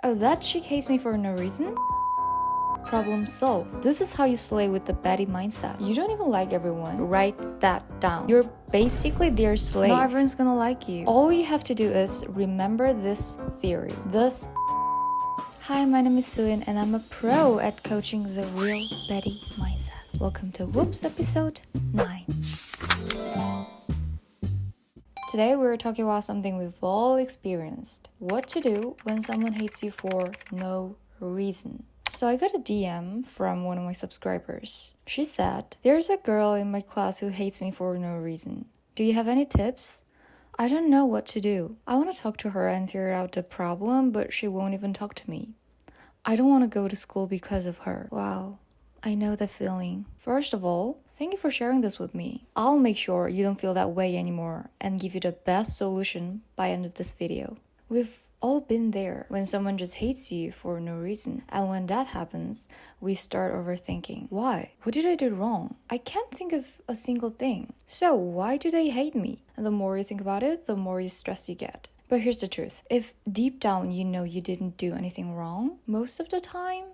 Oh, that chick hates me for no reason? Problem solved. This is how you slay with the baddy mindset. You don't even like everyone. Write that down. You're basically their slave. Not everyone's gonna like you. All you have to do is remember this theory. Hi, my name is Suin and I'm a pro at coaching the real baddy mindset. Welcome to Whoops episode 9. Today we're talking about something we've all experienced. What to do when someone hates you for no reason. So I got a DM from one of my subscribers. She said, "There's a girl in my class who hates me for no reason. Do you have any tips? I don't know what to do. I want to talk to her and figure out the problem, but she won't even talk to me. I don't want to go to school because of her." Wow, I know that feeling. First of all, thank you for sharing this with me. I'll make sure you don't feel that way anymore and give you the best solution by end of this video. We've all been there when someone just hates you for no reason. And when that happens, we start overthinking. Why? What did I do wrong? I can't think of a single thing. So why do they hate me? And the more you think about it, the more stressed you get. But here's the truth. If deep down you know you didn't do anything wrong, most of the time,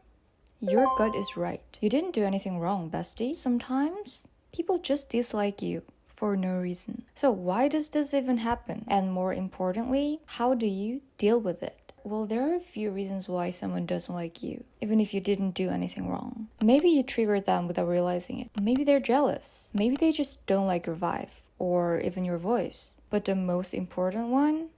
your gut is right. You didn't do anything wrong, bestie. Sometimes people just dislike you for no reason. So why does this even happen? And more importantly, how do you deal with it? Well, there are a few reasons why someone doesn't like you, even if you didn't do anything wrong. Maybe you triggered them without realizing it. Maybe they're jealous. Maybe they just don't like your vibe or even your voice. But the most important one,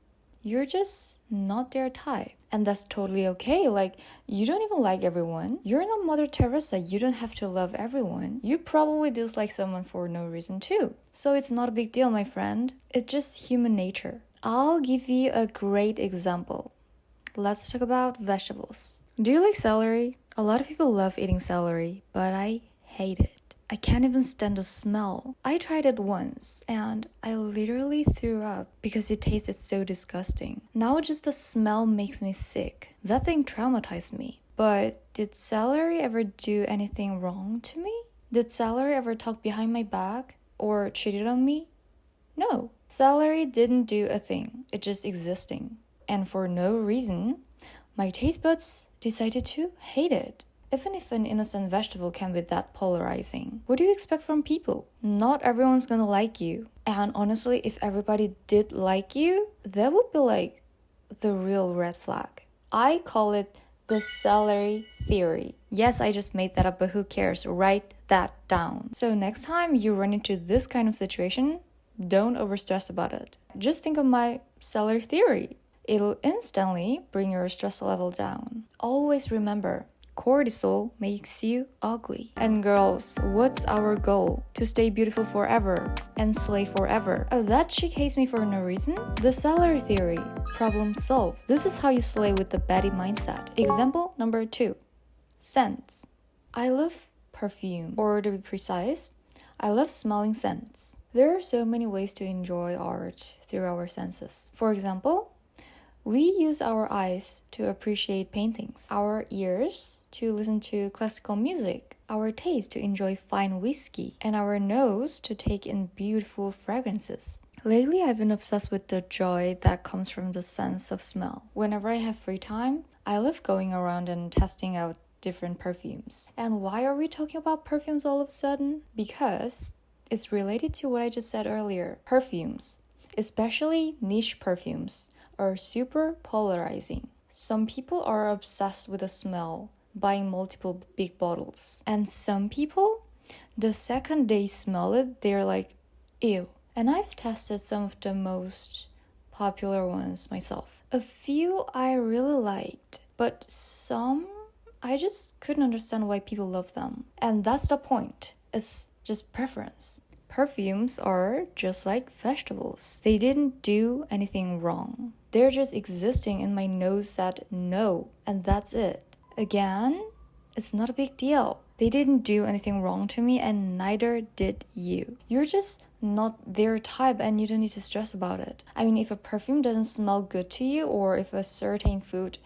you're just not their type. And that's totally okay. Like, you don't even like everyone. You're not Mother Teresa. You don't have to love everyone. You probably dislike someone for no reason too. So it's not a big deal, my friend. It's just human nature. I'll give you a great example. Let's talk about vegetables. Do you like celery? A lot of people love eating celery, but I hate it. I can't even stand the smell. I tried it once and I literally threw up because it tasted so disgusting. Now just the smell makes me sick. That thing traumatized me. But did celery ever do anything wrong to me? Did celery ever talk behind my back or cheated on me? No. Celery didn't do a thing. It just existing. And for no reason, my taste buds decided to hate it. Even if an innocent vegetable can be that polarizing, what do you expect from people? Not everyone's gonna like you. And honestly, if everybody did like you, that would be like the real red flag. I call it the celery theory. Yes, I just made that up, but who cares? Write that down. So next time you run into this kind of situation, don't overstress about it. Just think of my celery theory. It'll instantly bring your stress level down. Always remember, cortisol makes you ugly. And girls, what's our goal? To stay beautiful forever and slay forever. Oh, that chick hates me for no reason? The celery theory. Problem solved. This is how you slay with the baddy mindset. Example number 2. Scents. I love perfume. Or to be precise, I love smelling scents. There are so many ways to enjoy art through our senses. For example, we use our eyes to appreciate paintings, our ears to listen to classical music, our taste to enjoy fine whiskey, and our nose to take in beautiful fragrances. Lately, I've been obsessed with the joy that comes from the sense of smell. Whenever I have free time, I love going around and testing out different perfumes. And why are we talking about perfumes all of a sudden? Because it's related to what I just said earlier. Perfumes, especially niche perfumes, are super polarizing. Some people are obsessed with the smell, buying multiple big bottles. And some people, the second they smell it, they're like, ew. And I've tested some of the most popular ones myself. A few I really liked, but some I just couldn't understand why people love them. And that's the point. It's just preference. Perfumes are just like vegetables. They didn't do anything wrong. They're just existing and my nose said no, and that's it. Again, it's not a big deal. They didn't do anything wrong to me and neither did you. You're just not their type and you don't need to stress about it. I mean, if a perfume doesn't smell good to you or if a certain food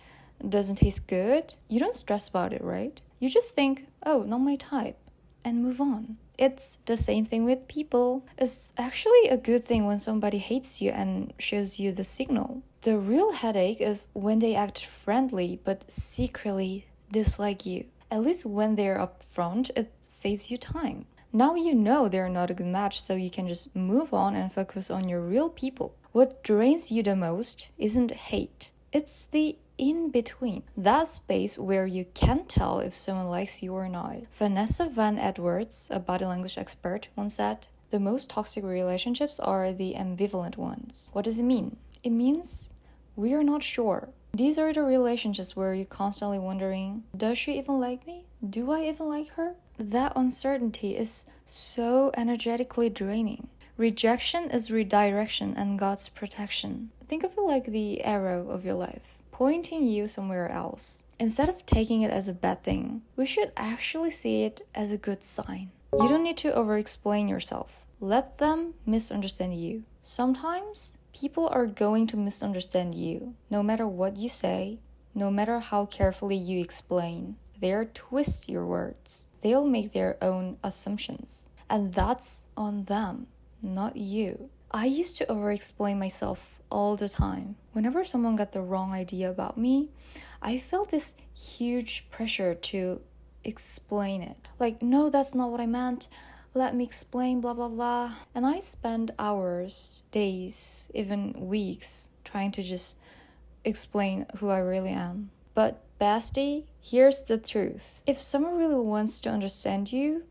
doesn't taste good, you don't stress about it, right? You just think, oh, not my type, and move on. It's the same thing with people. It's actually a good thing when somebody hates you and shows you the signal. The real headache is when they act friendly but secretly dislike you. At least when they're upfront, it saves you time. Now you know they're not a good match, so you can just move on and focus on your real people. What drains you the most isn't hate. It's the in between, that space where you can't tell if someone likes you or not. Vanessa Van Edwards, a body language expert, once said, "The most toxic relationships are the ambivalent ones." What does it mean? It means we are not sure. These are the relationships where you're constantly wondering, does she even like me? Do I even like her? That uncertainty is so energetically draining. Rejection is redirection and God's protection. Think of it like the arrow of your life, pointing you somewhere else. Instead of taking it as a bad thing, we should actually see it as a good sign. You don't need to over-explain yourself. Let them misunderstand you. Sometimes people are going to misunderstand you, no matter what you say, no matter how carefully you explain. They'll twist your words. They'll make their own assumptions. And that's on them, not you. I used to over-explain myself all the time. Whenever someone got the wrong idea about me, I felt this huge pressure to explain it. Like, no, that's not what I meant. Let me explain, blah, blah, blah. And I spent hours, days, even weeks trying to just explain who I really am. But bestie, here's the truth. If someone really wants to understand you,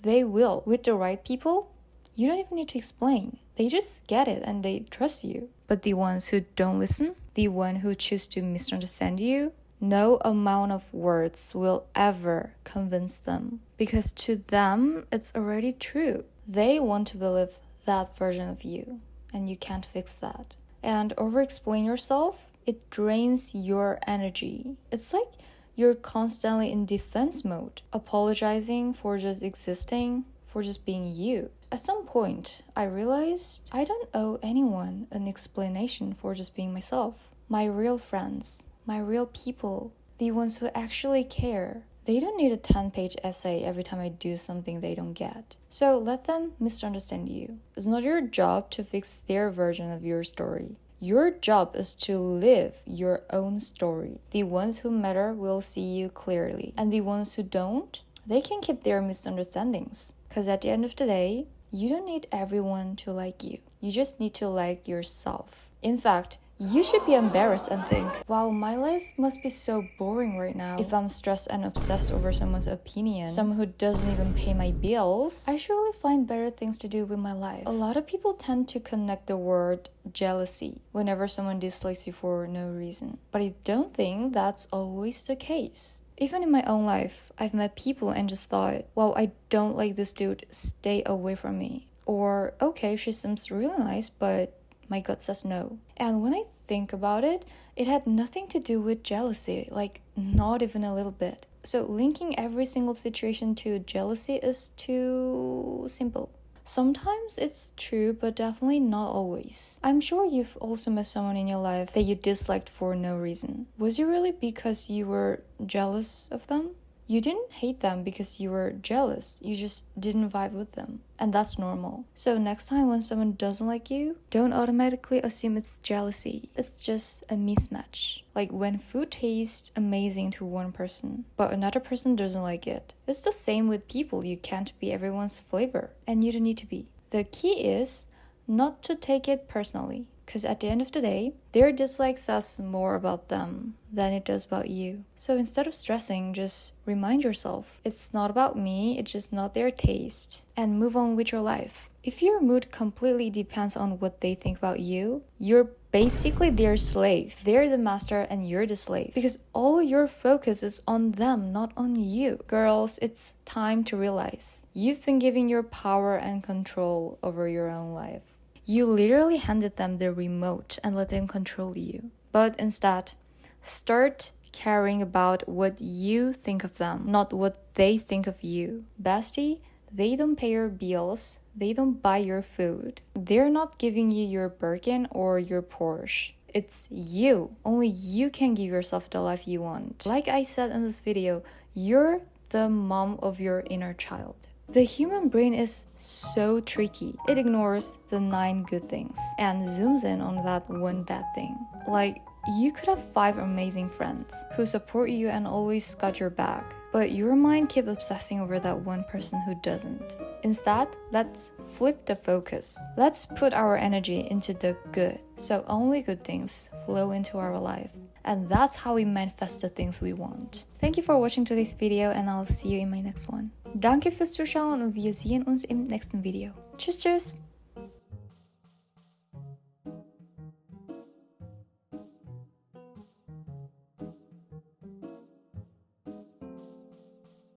they will. With the right people, you don't even need to explain. They just get it and they trust you. But the ones who don't listen, the one who choose to misunderstand you, no amount of words will ever convince them. Because to them, it's already true. They want to believe that version of you, and you can't fix that. And over-explain yourself, it drains your energy. It's like you're constantly in defense mode, apologizing for just existing, for just being you. At some point, I realized I don't owe anyone an explanation for just being myself. My real friends, my real people, the ones who actually care, they don't need a 10-page essay every time I do something they don't get. So let them misunderstand you. It's not your job to fix their version of your story. Your job is to live your own story. The ones who matter will see you clearly. And the ones who don't, they can keep their misunderstandings. Because at the end of the day, you don't need everyone to like you. You just need to like yourself. In fact, you should be embarrassed and think, wow, my life must be so boring right now. If I'm stressed and obsessed over someone's opinion, someone who doesn't even pay my bills, I should really find better things to do with my life. A lot of people tend to connect the word jealousy whenever someone dislikes you for no reason. But I don't think that's always the case. Even in my own life, I've met people and just thought, wow, I don't like this dude, stay away from me. Or, okay, she seems really nice, but my gut says no. And when I think about it, it had nothing to do with jealousy, like not even a little bit. So linking every single situation to jealousy is too simple. Sometimes it's true, but definitely not always. I'm sure you've also met someone in your life that you disliked for no reason. Was it really because you were jealous of them? You didn't hate them because you were jealous. You just didn't vibe with them. And that's normal. So next time when someone doesn't like you, don't automatically assume it's jealousy. It's just a mismatch. Like when food tastes amazing to one person, but another person doesn't like it. It's the same with people. You can't be everyone's flavor. And you don't need to be. The key is not to take it personally. Because at the end of the day, their dislike says more about them than it does about you. So instead of stressing, just remind yourself, it's not about me, it's just not their taste. And move on with your life. If your mood completely depends on what they think about you, you're basically their slave. They're the master and you're the slave. Because all your focus is on them, not on you. Girls, it's time to realize you've been giving your power and control over your own life. You literally handed them the remote and let them control you. But instead, start caring about what you think of them, not what they think of you. Bestie, they don't pay your bills. They don't buy your food. They're not giving you your Birkin or your Porsche. It's you. Only you can give yourself the life you want. Like I said in this video, you're the mom of your inner child. The human brain is so tricky. It ignores the 9 good things and zooms in on that one bad thing. Like, you could have 5 amazing friends who support you and always got your back, but your mind keeps obsessing over that one person who doesn't. Instead, let's flip the focus. Let's put our energy into the good, so only good things flow into our life. And that's how we manifest the things we want. Thank you for watching today's video, and I'll see you in my next one. Danke fürs Zuschauen und wir sehen uns im nächsten Video. Tschüss, tschüss!